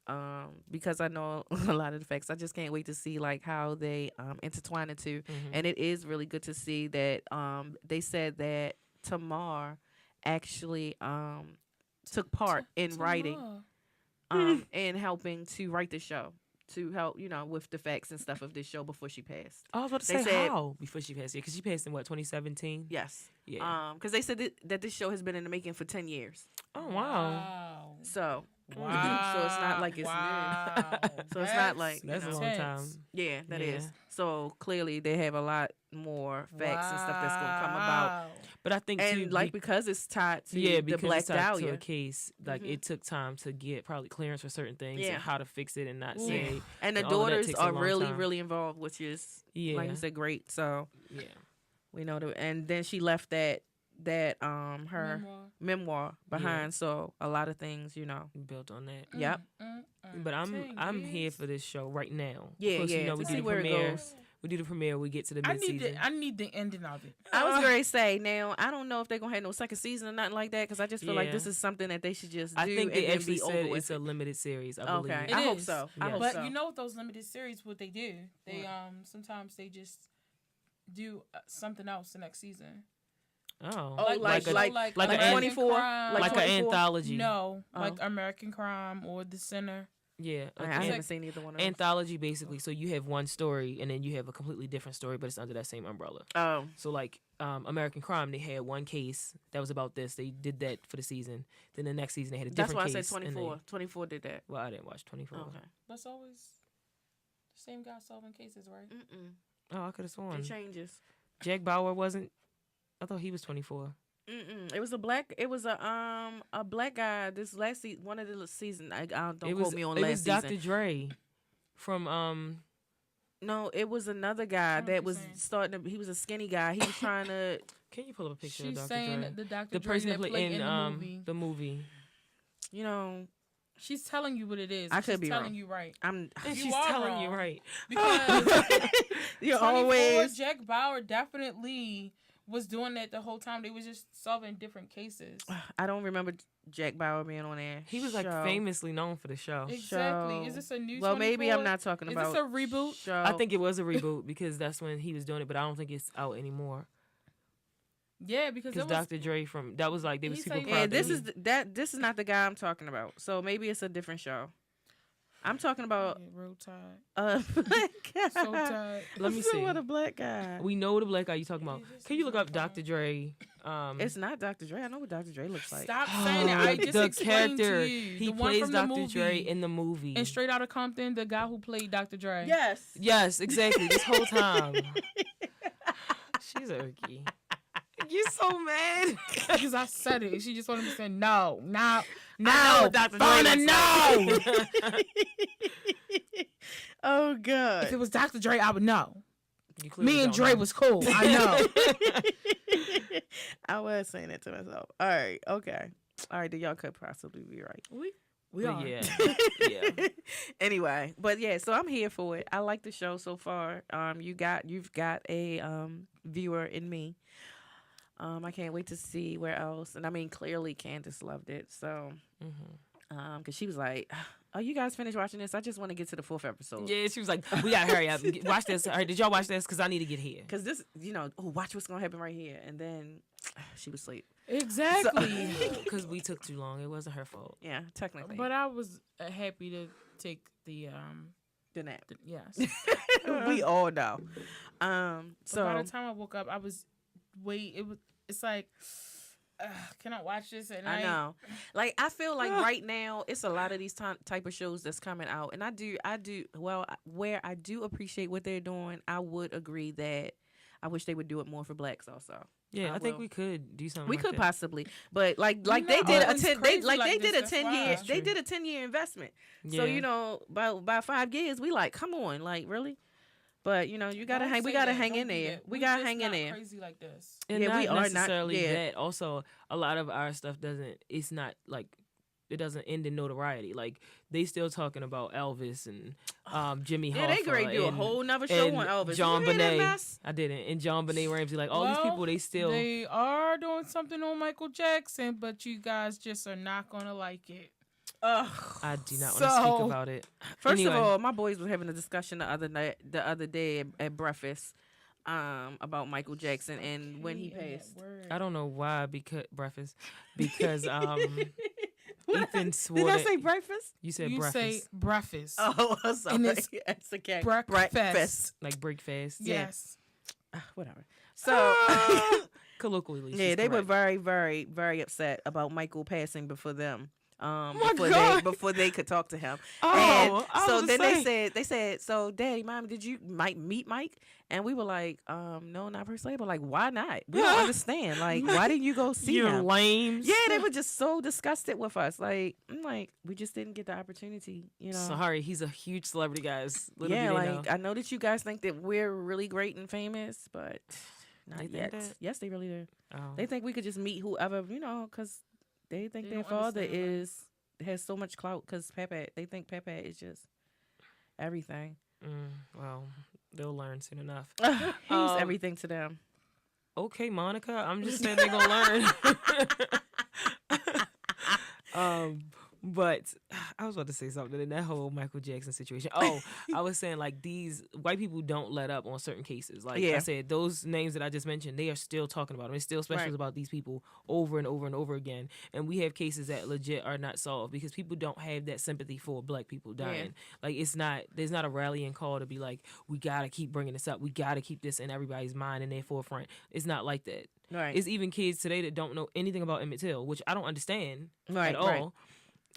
because I know a lot of the facts, I just can't wait to see like how they intertwine the two. And it is really good to see that they said that Tamar actually took part in writing, and helping to write the show to help with the facts and stuff of this show before she passed. I was about to They say said- how before she passed. Yeah, because she passed in what 2017. Yes. Yeah. Because they said that this show has been in the making for 10 years. Oh wow. So Wow. so it's not like it's new. wow. So it's not like That's a you know. long time. Yeah, that Yeah. is. So clearly they have a lot more facts and stuff that's gonna come about. But I think And too, like because it's tied to yeah, the because Black it's tied to Dahlia. a case, like it took time to get probably clearance for certain things Yeah. and how to fix it and not Yeah. say. And the and all of that daughters takes a are long really, time. really involved, which is Yeah. like you said, great. So Yeah. we know that and then she left that her memoir behind. So a lot of things, Built on that. Yep. But I'm here for this show right now. Yeah, of course, yeah. You know, to we see do the where premiere. it goes. We do the premiere. We get to the I mid need season. I need the ending of it. I was going to say now I don't know if they're gonna have no second season or nothing like that because I just feel like Yeah. this is something that they should just do I think they and then actually be over said with. it's a limited series. I believe. Okay, It I hope is. so. I Yeah. hope But so. you know with those limited series, what they do? They sometimes they just do something else the next season. Oh, like a, like like American 24 Crime. like an 24? anthology. No, Oh. like American Crime or The Sinner. Yeah, I an haven't seen either one of those. anthology basically. So you have one story and then you have a completely different story, but it's under that same umbrella. Oh, So like American Crime, they had one case that was about this. They did that for the season. Then the next season they had a that's different why I case. said and 24. 24 did that. well, I didn't watch 24. Okay. That's always the same guy solving cases, right? Oh, I could have sworn It changes. Jack Bauer wasn't. I thought he was 24. It was a black. It was a black guy. This last season, one of the season. Don't it quote was me on it last was season. Dr. Dre from No, it was another guy what that you're was saying. starting to. He was a skinny guy. He was trying to. Can you pull up a picture She's of Dr. saying Dre? the Dr. The Dre person that that played played in the movie. the movie. You know, She's telling you what it is. I could She's be telling wrong. you right. I'm. And You she's are telling you wrong. right. Because You're 24, always. Jack Bauer definitely was doing that the whole time. They was just solving different cases. I don't remember Jack Bauer being on there. He was like Show. famously known for the show. Exactly. Show. Is this a new? Well, maybe 24? I'm not talking Is about. this a reboot? Show. I think it was a reboot because that's when he was doing it, but I don't think it's out anymore. Yeah, because it Because was. Dr. Dre from that was like they was He super say- proud. Yeah, that this he- is This is not the guy I'm talking about. So maybe it's a different show. I'm talking about Yeah, real tired. a black guy. So tired. Let me I'm talking see. about a black guy. We know the black guy you talking about. Yeah, just Can you look use up my Dr. Dre? It's not Dr. Dre. I know what Dr. Dre looks like. Stop saying it. I just the explained character to you. he The one plays from the Dr. movie. Dre in the movie. And Straight Outta Compton, the guy who played Dr. Dre. Yes. Yes, exactly. This whole time. She's a Irky. You're so mad. Because I said it. She just wanted me to say no, no, know no. what Dr. Dre Fauna, looks no. Oh If God. it was Dr. Dre, I would know. You clearly Me and don't Dre know. was cool. I know. I was saying that to myself. All right. Okay. All right. Then y'all could possibly be right. we But are. yeah. Yeah. Anyway, but yeah, so I'm here for it. I like the show so far. You've got a viewer in me. I can't wait to see where else. And I mean, clearly Candace loved it. So, Mm-hmm. because she was like, oh, you guys finished watching this? I just want to get to the 4th episode. Yeah, she was like, we gotta hurry up. Watch this. All right, did y'all watch this? Because I need to get here. Because this, watch what's going to happen right here. And then she was asleep. Exactly. Because we took too long. It wasn't her fault. Yeah, technically. But I was happy to take the nap. yes. We all know. So by the time I woke up, I was it's like, can I watch this at night? I know. Like, I feel like right now it's a lot of these type of shows that's coming out, and I do. Well, where I do appreciate what they're doing, I would agree that I wish they would do it more for blacks also. Yeah, I think we could do something. We like could that. possibly, but like they did a 10-year investment. Yeah. So by 5 years, we like, come on, like really. But you gotta Don't hang. We say gotta that. hang Don't in do there. that. We gotta just hang in not there. Crazy like this. And Yeah, not we are not- necessarily yeah. that. Also, a lot of our stuff it's not like, it doesn't end in notoriety. Like, they still talking about Elvis and Jimmy Hoffa. Yeah, they great do a and- whole nother show and on Elvis. John You hear that Bonet. mess? I didn't. And John Bonet Ramsey. Like, all these people, They are doing something on Michael Jackson, but you guys just are not gonna like it. Ugh. I do not want to speak about it. First Anyway. of all, my boys were having a discussion the other day at breakfast about Michael Jackson and when he passed. I don't know why, because Ethan swore Did I that- say breakfast? You said You breakfast. say breakfast. Oh, I'm sorry. And it's It's okay. breakfast. Like break fast. Yes. Whatever. So Colloquially. yeah, she's they were correct. very, very, very upset about Michael passing before them. my God. Before they could talk to him. Oh, And I so was then gonna say. they said, so Daddy, Mom, did you meet Mike? And we were like, no, not per se, but like, why not? We don't understand. Like, why didn't you go see You him? lames. Yeah, they were just so disgusted with us. Like, I'm like, we just didn't get the opportunity, Sorry, he's a huge celebrity, guys. Little Yeah, do they like know. I know that you guys think that we're really great and famous, but not They think yet. that? Yes, they really do. Oh. They think we could just meet whoever, because they think They their don't father understand, has so much clout. Because they think Pepe is just everything. Well, they'll learn soon enough. He's everything to them. Okay, Monica. I'm just saying they're gonna learn. But I was about to say something in that whole Michael Jackson situation. Oh, I was saying, like, these white people don't let up on certain cases. Like I said, those names that I just mentioned, they are still talking about them. It's still specials about these people over and over and over again. And we have cases that legit are not solved because people don't have that sympathy for black people dying. Like, there's not a rallying call to be like, we gotta keep bringing this up. We gotta keep this in everybody's mind in their forefront. It's not like that. Right. It's even kids today that don't know anything about Emmett Till, which I don't understand at all. Right.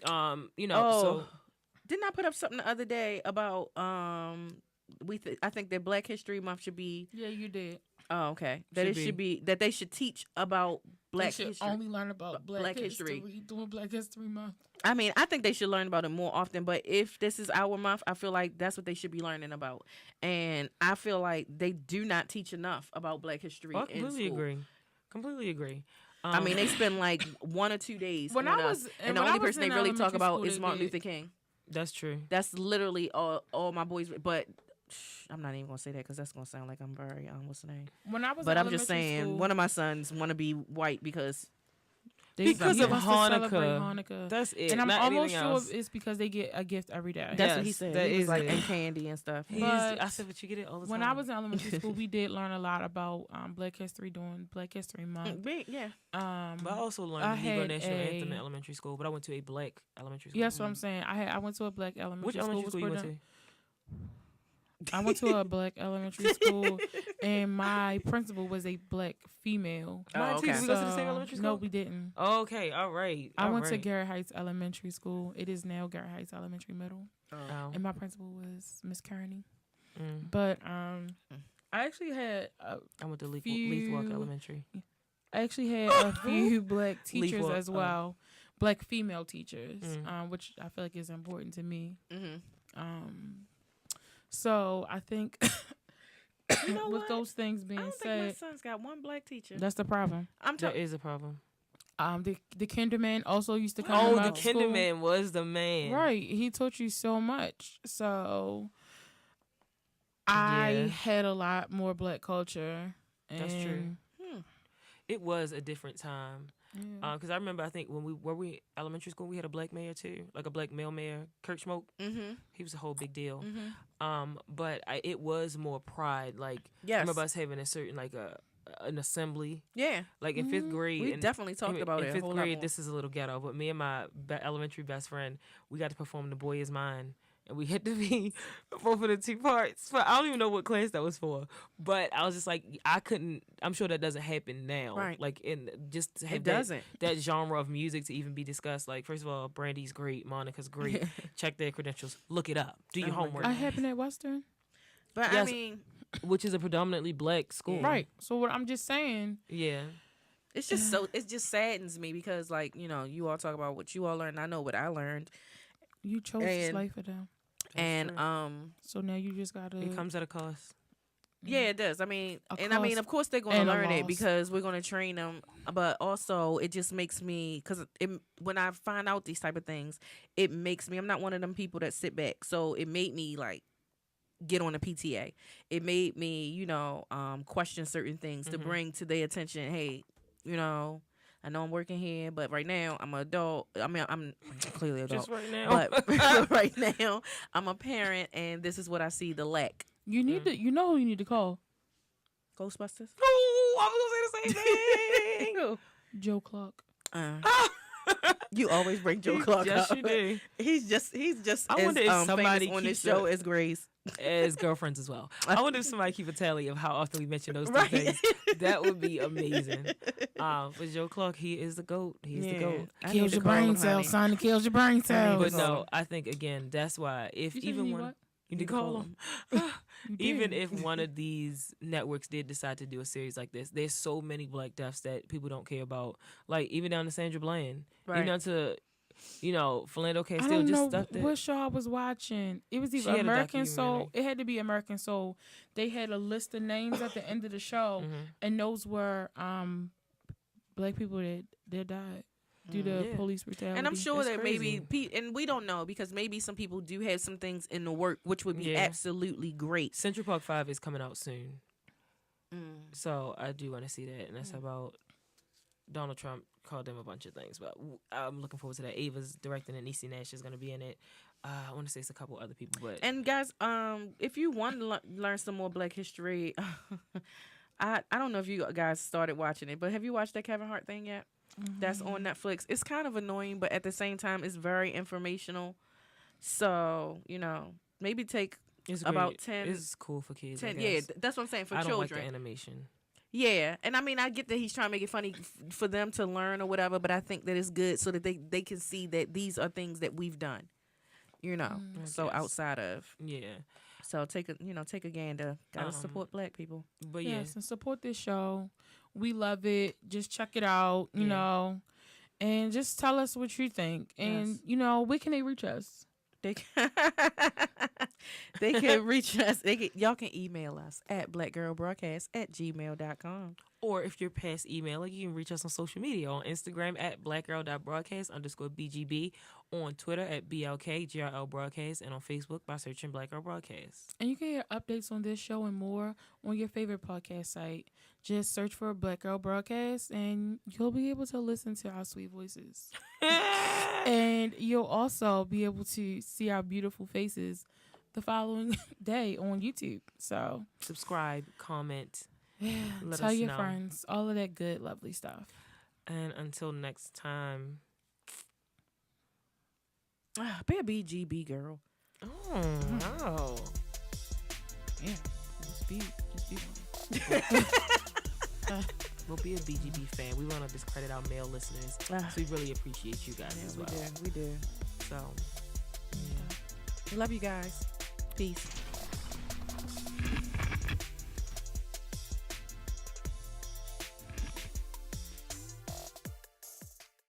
So didn't I put up something the other day about I think that Black History Month should be Yeah, you did. okay, that Should be. that they should teach about Black You should history. only learn about Black history. Doing Black History Month. I mean, I think they should learn about it more often, but if this is our month, I feel like that's what they should be learning about. And I feel like they do not teach enough about Black history I in completely school. agree. Completely agree. I mean, they spend like 1 or 2 days When on I us, was- and when the I only was person they in really talk elementary about school, is they Martin did. Luther King. That's true. That's literally all my boys. But I'm not even gonna say that because that's gonna sound like I'm very what's the name? When I was But in I'm just elementary saying, school, one of my sons want to be white because Because he of wants to celebrate Hanukkah. Hanukkah. That's it. And I'm not almost anything sure else. it's because they get a gift every day. that's what he Yes, said. that He was is like it. and candy and stuff. But I said, but you get it all the time. When I was in elementary school, we did learn a lot about Black History during Black History Month. Yeah. But I also learned I the Negro had National Anthem in a- elementary school, but I went to a black elementary school. Yeah, that's what I'm saying. I went to a black elementary Which school. elementary school you went to? I went to a black elementary school, and my principal was a black female. Oh, okay. Did we go to the same elementary school? No, we didn't. Okay, all right. I all went to right. Garrett Heights Elementary School. It is now Garrett Heights Elementary Middle, Oh. and my principal was Miss Kearney. Mm. But I actually had I went to Leith few- Walk Elementary. a few black teachers Walk, as well, black female teachers, Mm. which I feel like is important to me. Mm-hmm. So I think You know with what? those things I being don't think my said, son's got one black teacher. that's the problem. I'm That talking. is a problem. The kinderman also used to come. Oh, to the my school. kinderman was the man. Right, he taught you so much. So I Yeah. had a lot more black culture. That's true. and it was a different time. Because I remember, I think when we elementary school, we had a black mayor too, like a black male mayor, Kirk Smoke. Mm-hmm. He was a whole big deal. Mm-hmm. But it was more pride. Like, Yes. I remember us having a certain an assembly. Yeah. Like in fifth grade, We and definitely talked about it. in a fifth whole lot grade. more. This is a little ghetto, but me and my elementary best friend, we got to perform "The Boy Is Mine," and we had to be both of the two parts. But I don't even know what class that was for. But I was just like, I couldn't. I'm sure that doesn't happen now. Right. Like, in just to have It doesn't. that genre of music to even be discussed. Like, first of all, Brandy's great, Monica's great. Check their credentials, look it up, do your Oh my homework. I happened at Western. But Yes. I mean, Which is a predominantly black school. Right. So what I'm just saying. Yeah. it's just it just saddens me because, like, you know, you all talk about what you all learned. I know what I learned. You chose this life for them. And So now you just gotta. It comes at a cost. yeah, it does. I mean, A and I mean, cost of course they're going to and a learn it loss. because we're going to train them. But also, it just makes me, because when I find out these type of things, it makes me. I'm not one of them people that sit back. So it made me like get on the PTA. It made me, you know, question certain things to bring to their attention. Hey, you know, I know I'm working here, but right now I'm an adult. I mean, I'm clearly adult. Just right now. But right now I'm a parent, and this is what I see the lack. You need to. You know who you need to call. Ghostbusters. Oh, I was gonna say the same thing. Joe Clark. You always bring Joe Clark Yes, up. you do. He's just I as wonder if somebody famous on this keeps show it. as Grace. As girlfriends as well. I wonder if somebody keep a tally of how often we mention those two Right. things. That would be amazing. But Joe Clark, he is the GOAT. He's the GOAT. I need Kills to your call brain him, cells, honey. son. It kills your brain cells. But no, I think again, that's why if You said you even need when what? you need to call him. You Even did. if one of these networks did decide to do a series like this, there's so many black deaths that people don't care about. Like even down to Sandra Bland, Right. even down to, you know, Philando I Castile, don't just know stuff that. what show I was watching. It was She either had a American Soul. documentary. It had to be American Soul. They had a list of names at the end of the show, and those were black people that died due to Yeah. police brutality. And I'm sure That's that crazy. maybe, and we don't know because maybe some people do have some things in the work, which would be Yeah. absolutely great. Central Park 5 is coming out soon. So I do want to see that. And that's about Donald Trump called them a bunch of things. But I'm looking forward to that. Ava's directing it. Niecy Nash is going to be in it. I want to say it's a couple other people. But And guys, if you want to learn some more Black history, I don't know if you guys started watching it, but have you watched that Kevin Hart thing yet? That's on Netflix. It's kind of annoying, but at the same time, it's very informational. So, you know, maybe take it's about great. 10 It's cool for kids. 10. I Yeah, guess. that's what I'm saying for I don't children. like the animation. Yeah, and I mean, I get that he's trying to make it funny for them to learn or whatever, but I think that it's good so that they can see that these are things that we've done, you know. So guess. outside of, Yeah. so take a gander. Gotta support Black people. But yeah. Yes, and support this show. We love it. Just check it out, you know, and just tell us what you think. And, you know, where can they reach us? They can, they can reach us. Y'all can email us at blackgirlbroadcast@gmail.com. Or if you're past email, you can reach us on social media on Instagram at blackgirl.broadcast_BGB, on Twitter at BLKGRL Broadcast, and on Facebook by searching Black Girl Broadcast. And you can get updates on this show and more on your favorite podcast site. Just search for Black Girl Broadcast, and you'll be able to listen to our sweet voices. And you'll also be able to see our beautiful faces the following day on YouTube. So Subscribe, comment, let tell us your know. friends, all of that good, lovely stuff. And until next time. Be a BGB girl. Oh, wow. Yeah, just be one. We'll be a BGB fan. We want to discredit our male listeners. So we really appreciate you guys as well. We do. So, We love you guys. Peace.